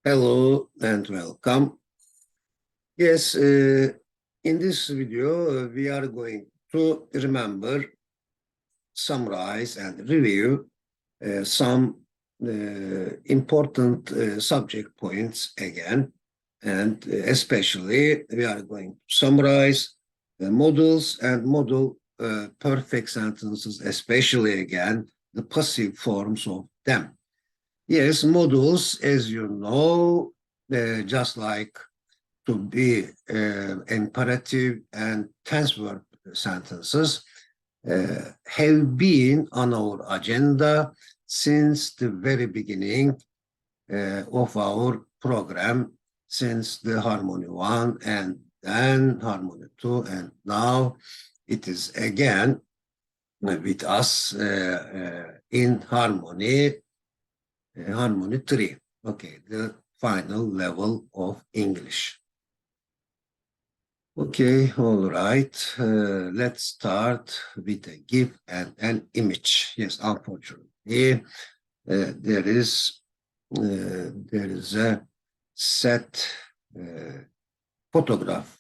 Hello and welcome. Yes, in this video, we are going to remember, summarize, and review some important subject points again. And especially, we are going to summarize the modals and modal perfect sentences, especially again, the passive forms of them. Yes, modals, as you know, just like to be imperative and tense verb sentences, have been on our agenda since the very beginning of our program, since the Harmony 1 and then Harmony 2, and now it is again with us in Harmony 3. Okay, the final level of English. Okay, all right. Let's start with a GIF and an image. Yes, unfortunately, there is a set photograph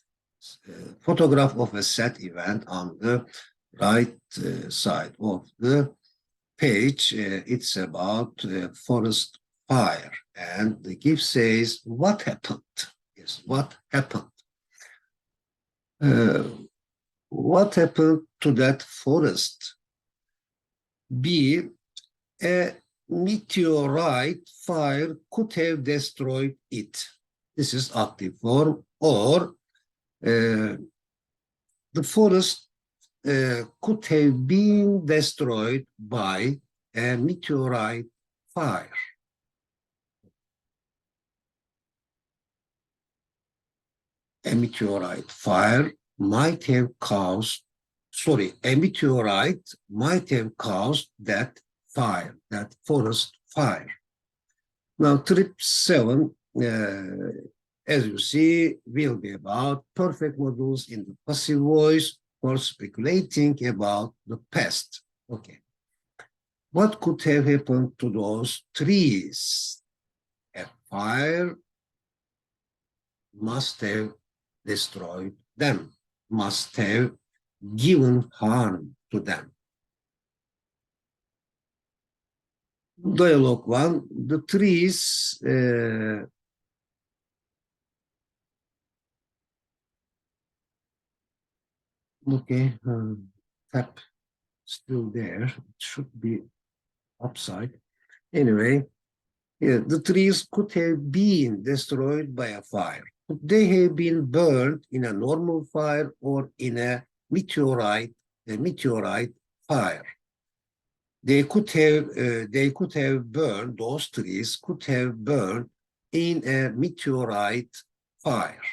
of a set event on the right side of the page. It's about forest fire, and the GIF says, "What happened?" Yes, what happened? What happened to that forest? B, a meteorite fire could have destroyed it. This is active form. Or the forest could have been destroyed by a meteorite fire. A meteorite fire might have caused, a meteorite might have caused that fire, that forest fire. Now, trip 7, as you see, will be about perfect modals in the passive voice for speculating about the past. Okay. What could have happened to those trees? A fire must have destroyed them, must have given harm to them. Dialogue 1, the trees okay, tap still there. It should be upside. Anyway, yeah, the trees could have been destroyed by a fire. Could they have been burned in a normal fire or in a meteorite fire? They could have burned, those trees could have burned in a meteorite fire.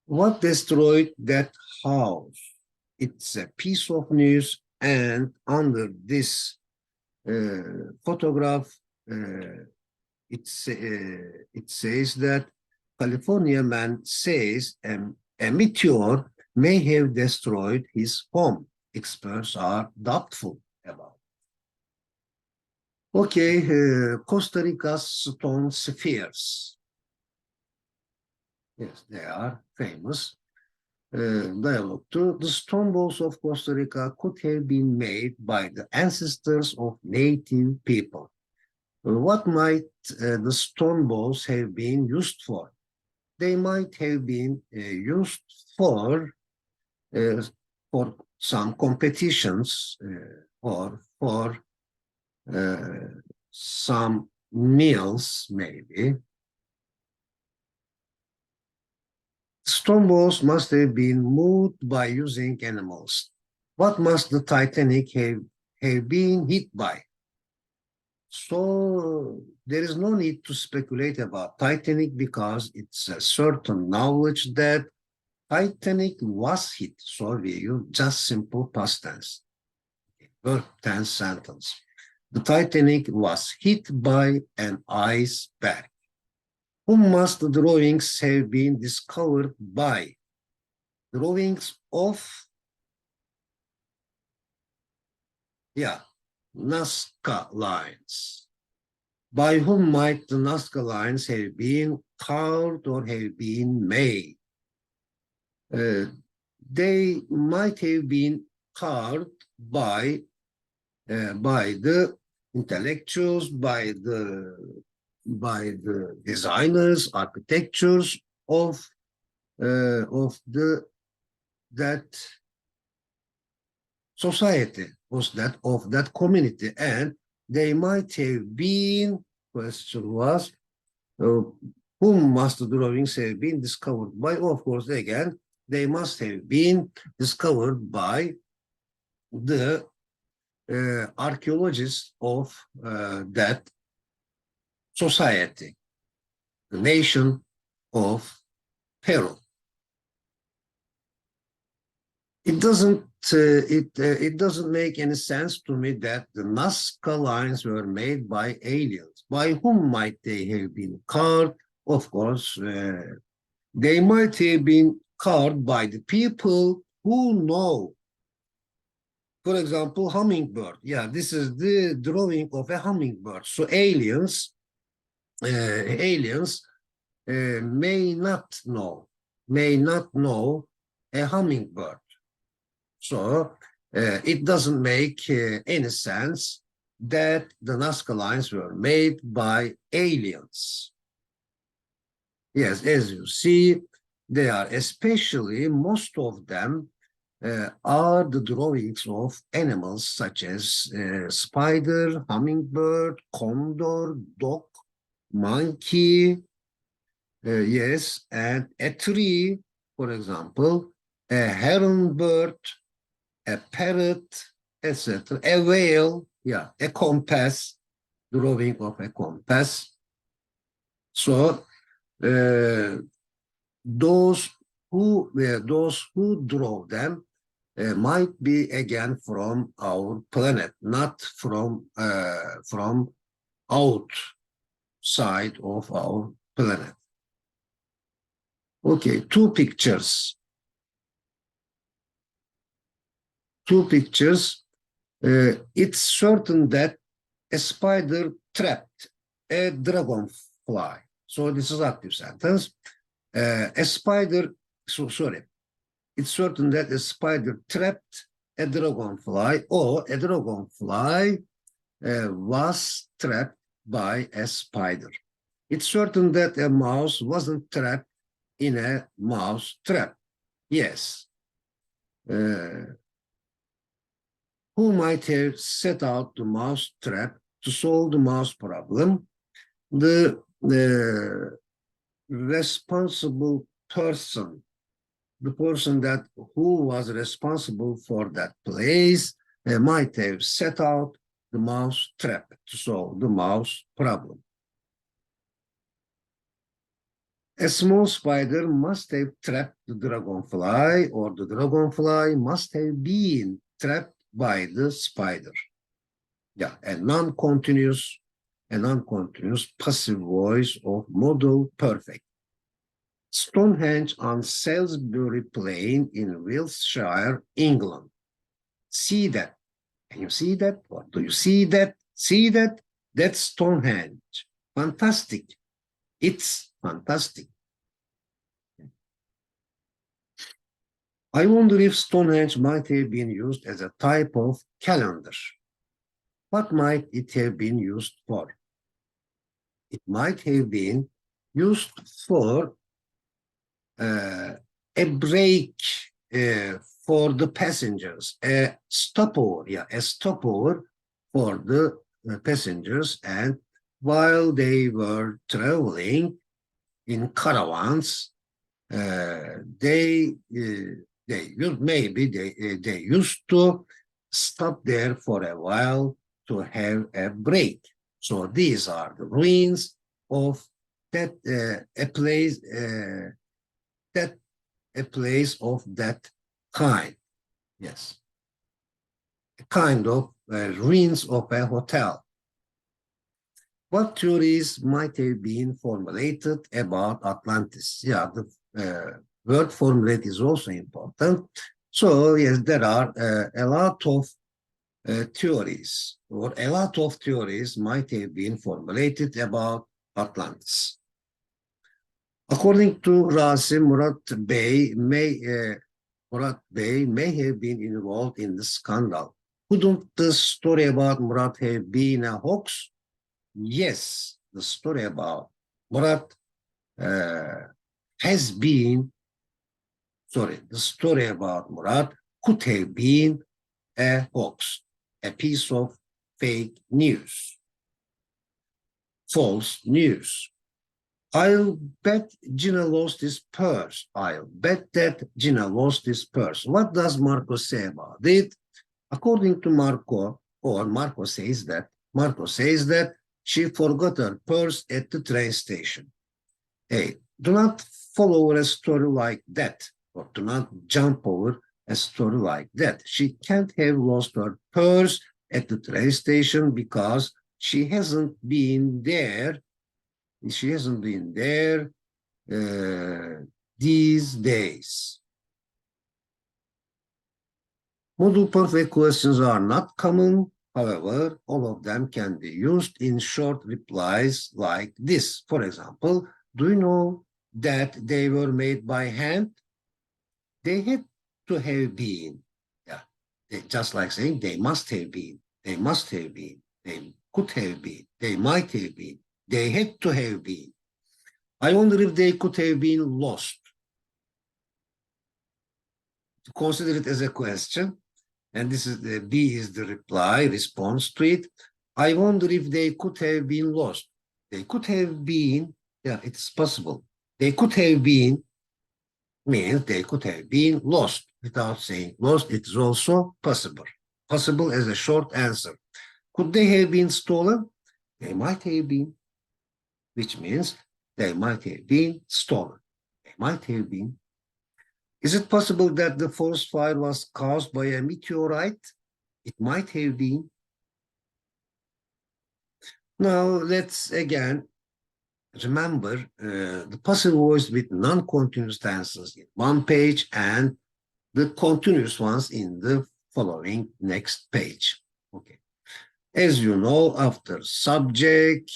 What destroyed that house? It's a piece of news, and under this photograph, it says that California man says a meteor may have destroyed his home. Experts are doubtful about. Okay, Costa Rica's stone spheres. Yes, they are famous. Dialogue 2, the stone balls of Costa Rica could have been made by the ancestors of native people. What might the stone balls have been used for? They might have been used for some competitions or for some meals, maybe. Stone balls must have been moved by using animals. What must the Titanic have been hit by? So there is no need to speculate about Titanic because it's a certain knowledge that Titanic was hit. So we use just simple past tense, verb tense sentence. The Titanic was hit by an iceberg. Whom must the drawings have been discovered by? Drawings of, yeah, Nazca lines. By whom might the Nazca lines have been carved or have been made? They might have been carved by the intellectuals, by the designers, architectures of that society, of that community, and they might have been. Question was, whom must the drawings have been discovered by? Of course, again, they must have been discovered by the archaeologists of that society, the nation of Peru. It doesn't make any sense to me that the Nazca lines were made by aliens. By whom might they have been carved? Of course, they might have been carved by the people who know. For example, hummingbird. Yeah, this is the drawing of a hummingbird. So aliens may not know a hummingbird. So it doesn't make any sense that the Nazca lines were made by aliens. Yes, as you see, they are especially, most of them are the drawings of animals such as spider, hummingbird, condor, dog, monkey, yes, and a tree, for example, a heron bird, a parrot, etc. A whale, yeah, a compass, drawing of a compass. So those who draw them might be again from our planet, not from outside of our planet. Okay, two pictures. It's certain that a spider trapped a dragonfly. So this is active sentence. It's certain that a spider trapped a dragonfly, or a dragonfly was trapped by a spider. It's certain that a mouse wasn't trapped in a mouse trap. Yes. Who might have set out the mouse trap to solve the mouse problem? The responsible person, the person who was responsible for that place, might have set out the mouse trap to solve the mouse problem. A small spider must have trapped the dragonfly, or the dragonfly must have been trapped by the spider. Yeah, a non-continuous passive voice of modal perfect. Stonehenge on Salisbury Plain in Wiltshire, England. See that? Can you see that? Or do you see that? See that? That's Stonehenge. Fantastic. It's fantastic. I wonder if Stonehenge might have been used as a type of calendar. What might it have been used for? It might have been used for a break for the passengers, a stopover for the passengers, and while they were traveling in caravans, they used to stop there for a while to have a break. So these are the ruins of that a place of that kind. Yes, a kind of ruins of a hotel. What theories might have been formulated about Atlantis? Yeah, the word formulate is also important. So yes, there are a lot of theories, or a lot of theories might have been formulated about Atlantis. According to Rasim, Murat Bey may have been involved in the scandal. Couldn't the story about Murat have been a hoax? Yes, the story about Murat has been, the story about Murat could have been a hoax, a piece of fake news, false news. I'll bet Gina lost his purse. I'll bet that Gina lost his purse. What does Marco say about it? According to Marco, or Marco says that she forgot her purse at the train station. Hey, do not follow a story like that, or do not jump over a story like that. She can't have lost her purse at the train station because she hasn't been there. She hasn't been there these days. Modal perfect questions are not common. However, all of them can be used in short replies like this. For example, do you know that they were made by hand? They had to have been. Yeah, just like saying they must have been. They must have been. They could have been. They might have been. They had to have been. I wonder if they could have been lost. Consider it as a question. And this is the B is the reply, response to it. I wonder if they could have been lost. They could have been, yeah, it's possible. They could have been means they could have been lost. Without saying lost, it is also possible. Possible as a short answer. Could they have been stolen? They might have been, which means they might have been stolen. They might have been. Is it possible that the forest fire was caused by a meteorite? It might have been. Now, let's again remember the passive voice with non-continuous tenses in one page and the continuous ones in the following next page. Okay. As you know, after subject,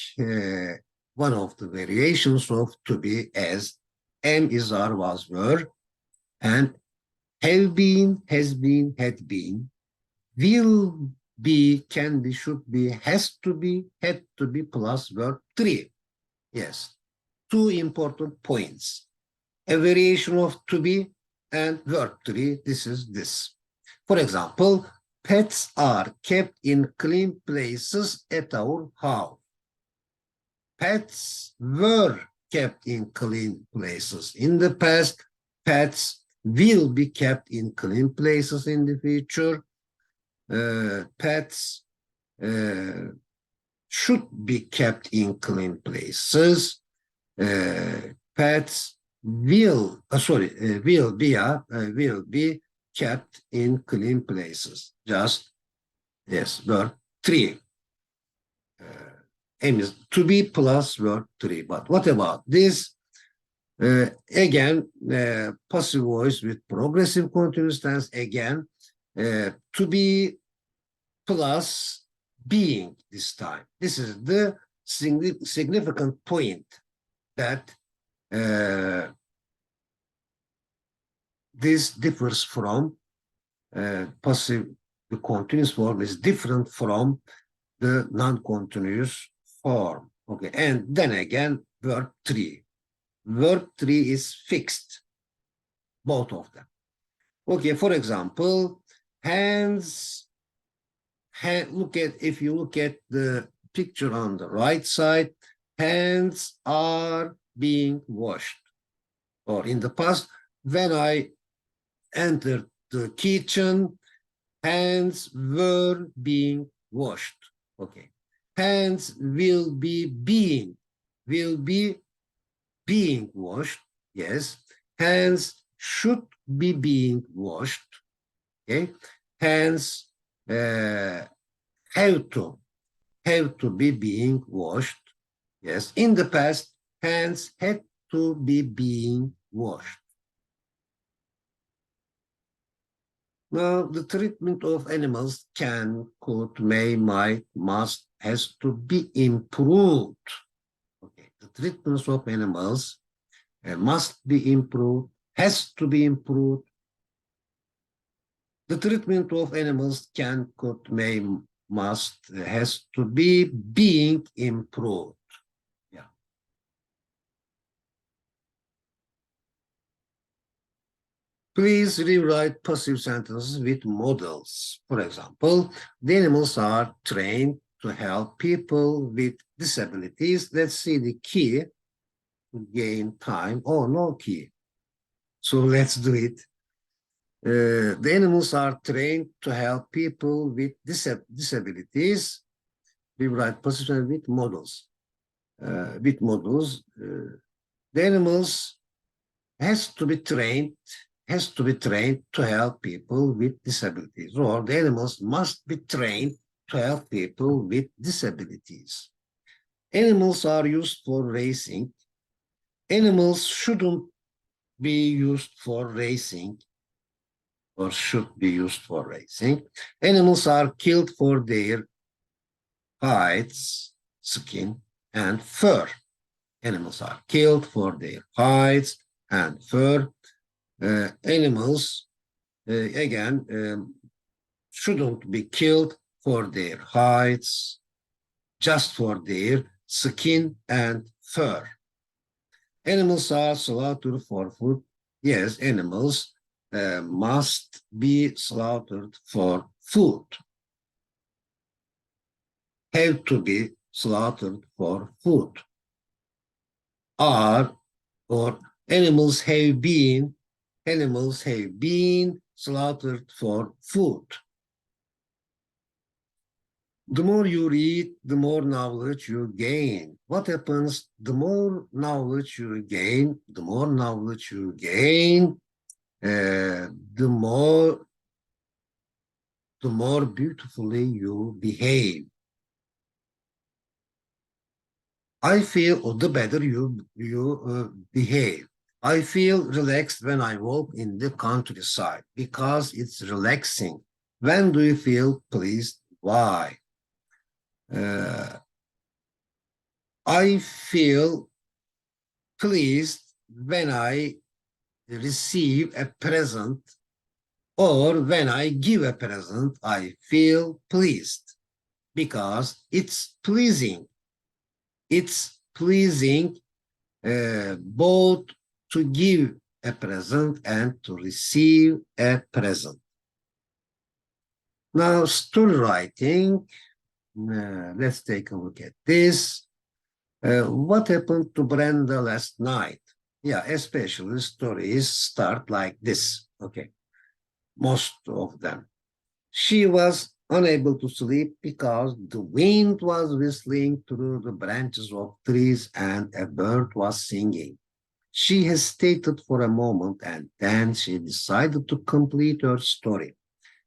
one of the variations of to be as am, is, are, was, were, and have been, has been, had been, will be, can be, should be, has to be, had to be, plus verb 3. Yes, two important points. A variation of to be and verb 3, this is this. For example, pets are kept in clean places at our house. Pets were kept in clean places in the past. Pets will be kept in clean places in the future. Pets should be kept in clean places. Pets will be kept in clean places. Just yes, verb 3. Aim is to be plus verb 3. But what about this? Again, passive voice with progressive continuous tense. Again, to be plus being this time. This is the significant point that this differs from passive. The continuous form is different from the non-continuous form. Okay, and then again, verb 3. Verb 3 is fixed, both of them. Okay, for example, hands, if you look at the picture on the right side, hands are being washed. Or in the past, when I entered the kitchen, hands were being washed. Okay. Hands will be being washed. Yes. Hands should be being washed. Okay. Hands have to be being washed. Yes. In the past, hands had to be being washed. Now, the treatment of animals can, could, may, might, must, has to be improved. Okay. The treatments of animals must be improved, has to be improved. The treatment of animals can, could, may, must, has to be being improved. Yeah. Please rewrite passive sentences with models. For example, the animals are trained to help people with disabilities. Let's see the key to gain time. Oh, no key. So let's do it. The animals are trained to help people with disabilities. Rewrite passive sentences with models. The animals has to be trained to help people with disabilities, or the animals must be trained to help people with disabilities. Animals are used for racing. Animals shouldn't be used for racing, or should be used for racing. Animals are killed for their hides, skin, and fur. Animals are killed for their hides and fur. Animals, again, shouldn't be killed for their hides, just for their skin and fur. Animals are slaughtered for food. Yes, animals must be slaughtered for food. Have to be slaughtered for food. Are, or animals have been slaughtered for food. The more you read, the more knowledge you gain. What happens? The more knowledge you gain, the more beautifully you behave. I feel, or the better you behave. I feel relaxed when I walk in the countryside because it's relaxing. When do you feel pleased? Why? I feel pleased when I receive a present, or when I give a present, I feel pleased because it's pleasing. It's pleasing both to give a present and to receive a present. Now, story writing. Let's take a look at this. What happened to Brenda last night? Yeah, especially stories start like this. Okay, most of them. She was unable to sleep because the wind was whistling through the branches of trees and a bird was singing. She hesitated for a moment and then she decided to complete her story.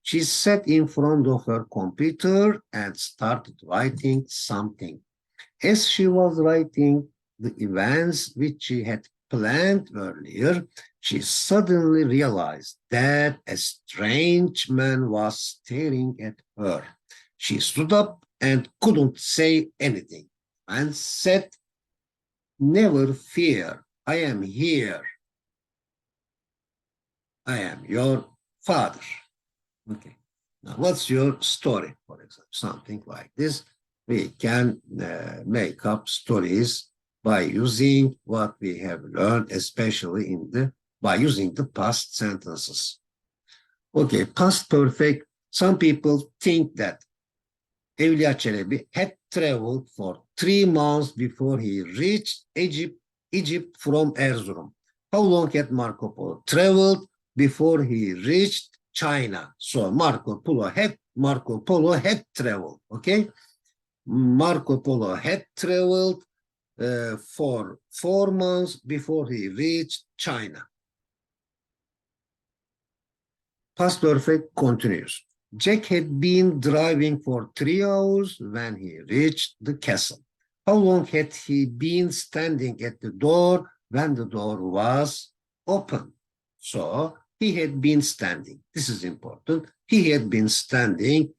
She sat in front of her computer and started writing something. As she was writing the events which she had planned earlier, she suddenly realized that a strange man was staring at her. She stood up and couldn't say anything and said, "Never fear, I am here. I am your father." Okay. Now, what's your story, for example? Something like this. We can make up stories by using what we have learned, especially by using the past sentences. Okay, past perfect. Some people think that Evliya Çelebi had traveled for 3 months before he reached Egypt from Erzurum. How long had Marco Polo traveled before he reached China? So Marco Polo had traveled. Okay, Marco Polo had traveled for 4 months before he reached China. Past perfect continues. Jack had been driving for 3 hours when he reached the castle. How long had he been standing at the door when the door was open? So he had been standing. This is important. He had been standing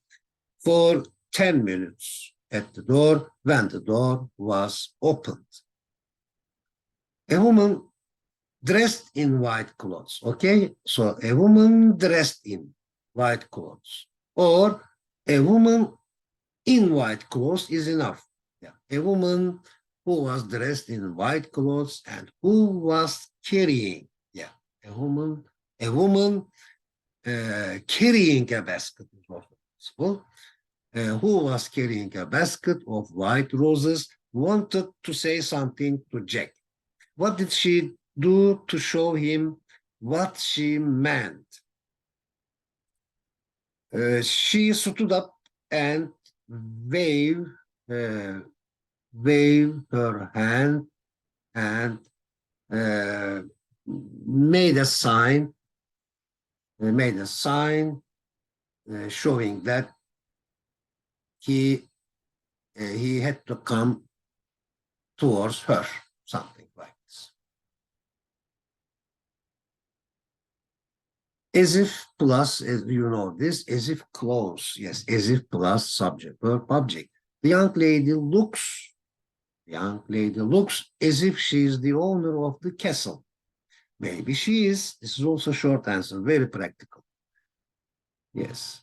for 10 minutes at the door when the door was opened. A woman dressed in white clothes, okay? So a woman dressed in white clothes or a woman in white clothes is enough. Yeah. A woman who was dressed in white clothes and who was carrying, yeah, a woman carrying a basket is also possible. Who was carrying a basket of white roses wanted to say something to Jack. What did she do to show him what she meant? She stood up and waved, uh, waved her hand and uh, made a sign, showing that he he had to come towards her, something like this. As if plus, as you know this, as if close, yes, as if plus subject verb object. The young lady looks as if she is the owner of the castle. Maybe she is. This is also a short answer, very practical. Yes.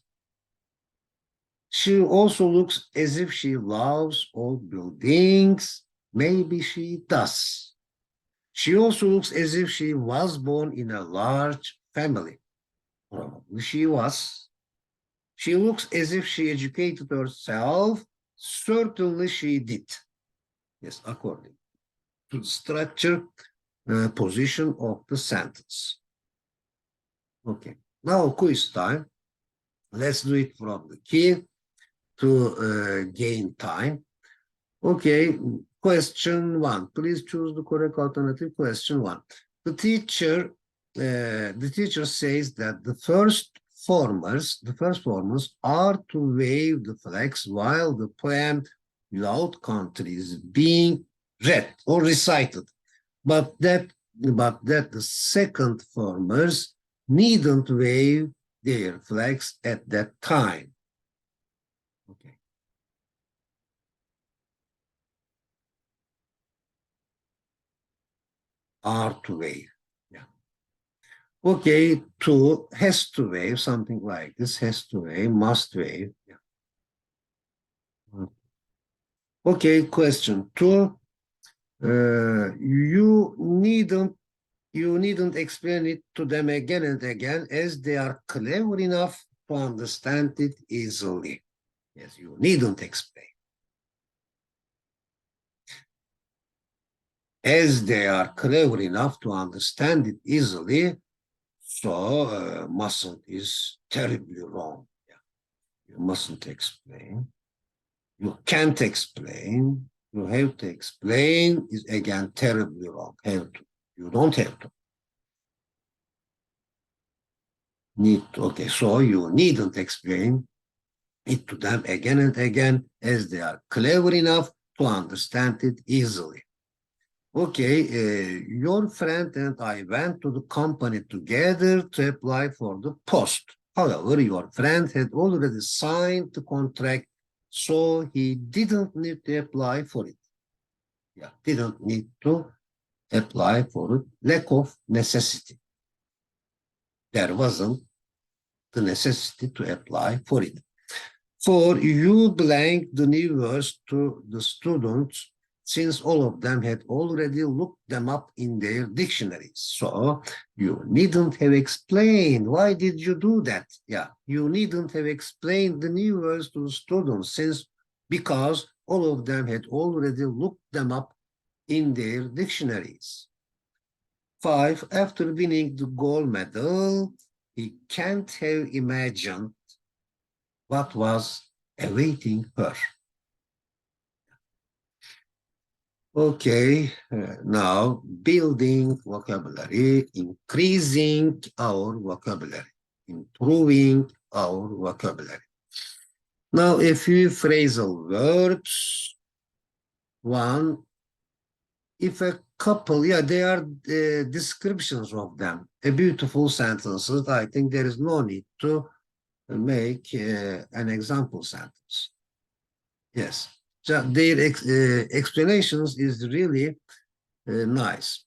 She also looks as if she loves old buildings. Maybe she does. She also looks as if she was born in a large family. Probably she was. She looks as if she educated herself. Certainly she did. Yes, according to the structure, position of the sentence. Okay, now quiz time. Let's do it from the key to gain time. Okay, question one. Please choose the correct alternative. Question one. The teacher says that the first formers are to wave the flags while the poem without country is being read or recited, but that the second formers needn't wave their flags at that time. Okay. Are to wave. Yeah. Okay, to has to wave, something like this, has to wave, must wave. Yeah. Okay, question two. You needn't explain it to them again and again as they are clever enough to understand it easily. Yes, you needn't explain. As they are clever enough to understand it easily, so mustn't is terribly wrong. Yeah. You mustn't explain. You can't explain. You have to explain is again terribly wrong. Have to. You don't have to. Need to. Okay, so you needn't explain it to them again and again as they are clever enough to understand it easily. Okay, your friend and I went to the company together to apply for the post. However, your friend had already signed the contract, so he didn't need to apply for it. Yeah, didn't need to apply for it. Lack of necessity. There wasn't the necessity to apply for it. For you blank the new words to the students since all of them had already looked them up in their dictionaries. So you needn't have explained. Why did you do that? Yeah, you needn't have explained the new words to the students because all of them had already looked them up in their dictionaries. 5, after winning the gold medal, he can't have imagined what was awaiting her. Okay, now building vocabulary, increasing our vocabulary, improving our vocabulary. Now a few phrasal verbs. One, if a couple, yeah, they are descriptions of them. A beautiful sentences. I think there is no need to make an example sentence. Yes, so their explanations is really nice.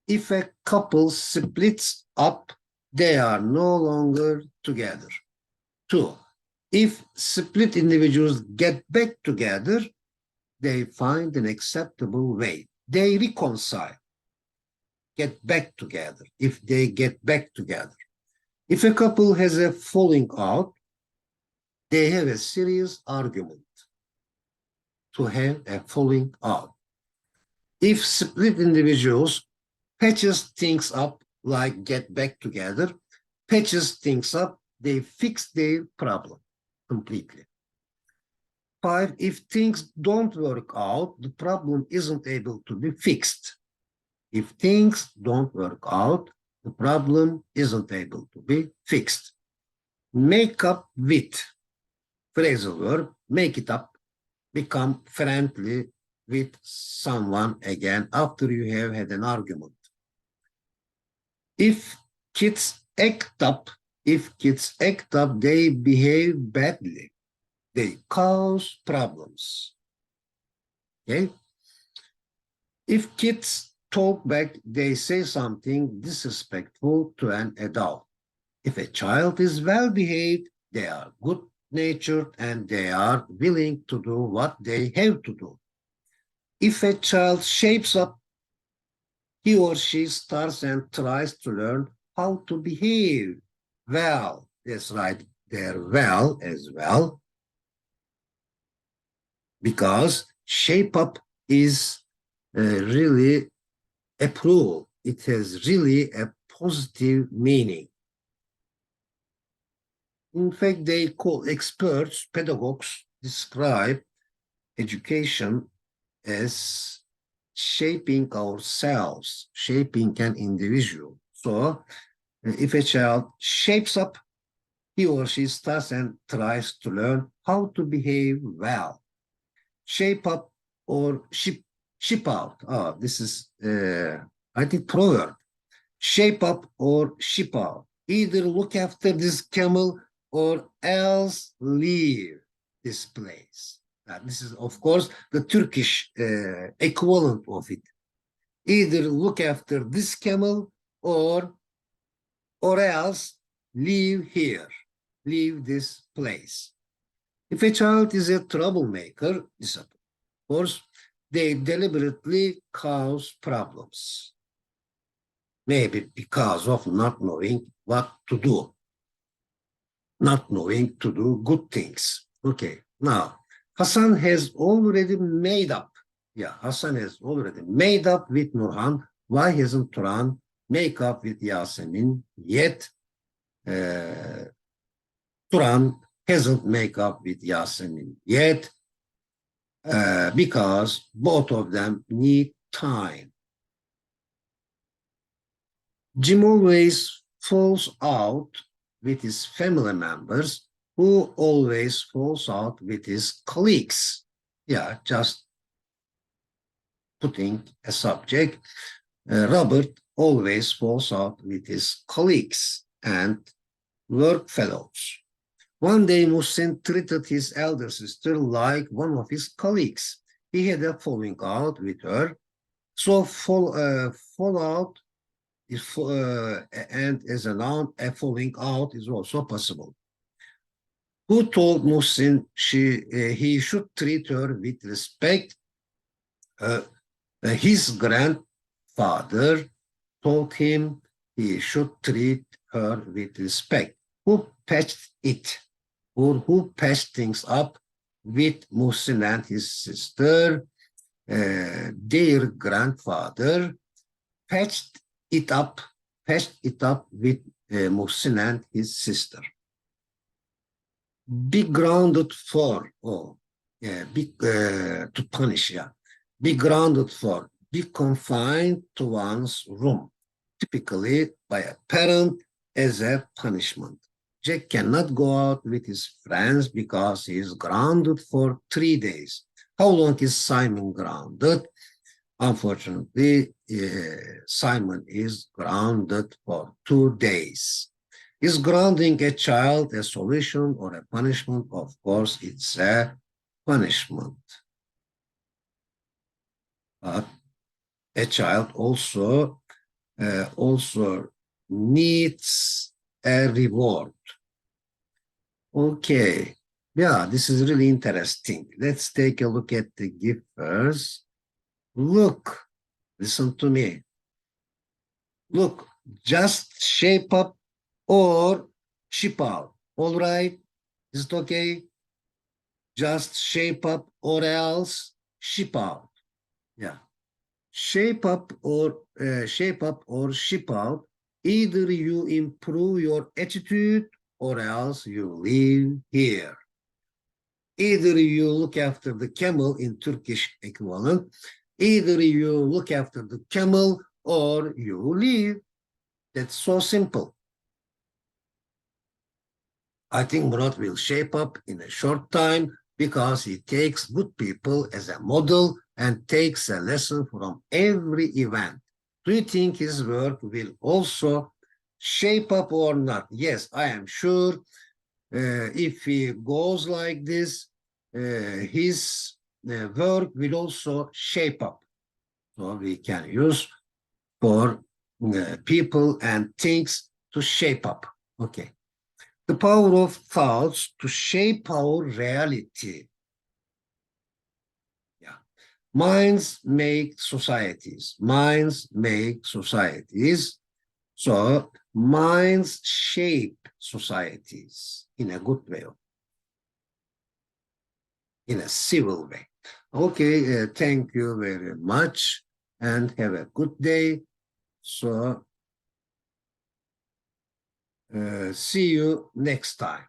If a couple splits up, they are no longer together. 2. If split individuals get back together, they find an acceptable way. They reconcile, get back together, if they get back together. If a couple has a falling out, they have a serious argument to have a falling out. If split individuals patches things up, like get back together, patches things up, they fix their problem completely. 5, if things don't work out, the problem isn't able to be fixed. If things don't work out, the problem isn't able to be fixed. Make up with, phrasal verb, make it up, become friendly with someone again after you have had an argument. If kids act up, they behave badly. They cause problems. Okay? If kids talk back, they say something disrespectful to an adult. If a child is well behaved, they are good natured and they are willing to do what they have to do. If a child shapes up, he or she starts and tries to learn how to behave well. That's right, they're well as well. Because shape up is really approval. It has really a positive meaning. In fact, they call experts, pedagogues, describe education as shaping ourselves, shaping an individual. So if a child shapes up, he or she starts and tries to learn how to behave well. Shape up or ship out. Oh, this is, I think, proverb. Shape up or ship out. Either look after this camel or else leave this place. This is, of course, the Turkish equivalent of it. Either look after this camel or else leave here, leave this place. If a child is a troublemaker, of course, they deliberately cause problems. Maybe because of not knowing what to do, not knowing to do good things. Okay, now, Hassan has already made up. Yeah, Hassan has already made up with Nurhan. Why hasn't Turan make up with Yasemin yet? Turan hasn't made up with Yasemin yet because both of them need time. Jim always falls out with his family members, who always falls out with his colleagues. Yeah, just putting a subject. Robert always falls out with his colleagues and work fellows. One day, Muhsin treated his elder sister like one of his colleagues. He had a falling out with her. So fallout is, and as a noun, a falling out is also possible. Who told Muhsin he should treat her with respect? His grandfather told him he should treat her with respect. Who patched it? Or who patched things up with Muhsin and his sister? Their grandfather patched it up with Muhsin and his sister. Be grounded for, to punish, yeah. Be grounded for, be confined to one's room, typically by a parent as a punishment. Jack cannot go out with his friends because he is grounded for 3 days. How long is Simon grounded? Unfortunately, Simon is grounded for 2 days. Is grounding a child a solution or a punishment? Of course, it's a punishment. But a child also needs a reward. Okay. Yeah, this is really interesting. Let's take a look at the givers. Look, listen to me. Look, just shape up or ship out. All right? Is it okay? Just shape up or else ship out. Yeah. Shape up or ship out. Either you improve your attitude or else you leave here. Either you look after the camel in Turkish equivalent, either you look after the camel or you leave. That's so simple. I think Murat will shape up in a short time because he takes good people as a model and takes a lesson from every event. Do you think his work will also shape up or not? Yes, I am sure if he goes like this, his work will also shape up. So we can use for people and things to shape up. Okay. The power of thoughts to shape our reality. Yeah. Minds make societies. Minds make societies. So minds shape societies in a good way, in a civil way. Okay, thank you very much and have a good day. So see you next time.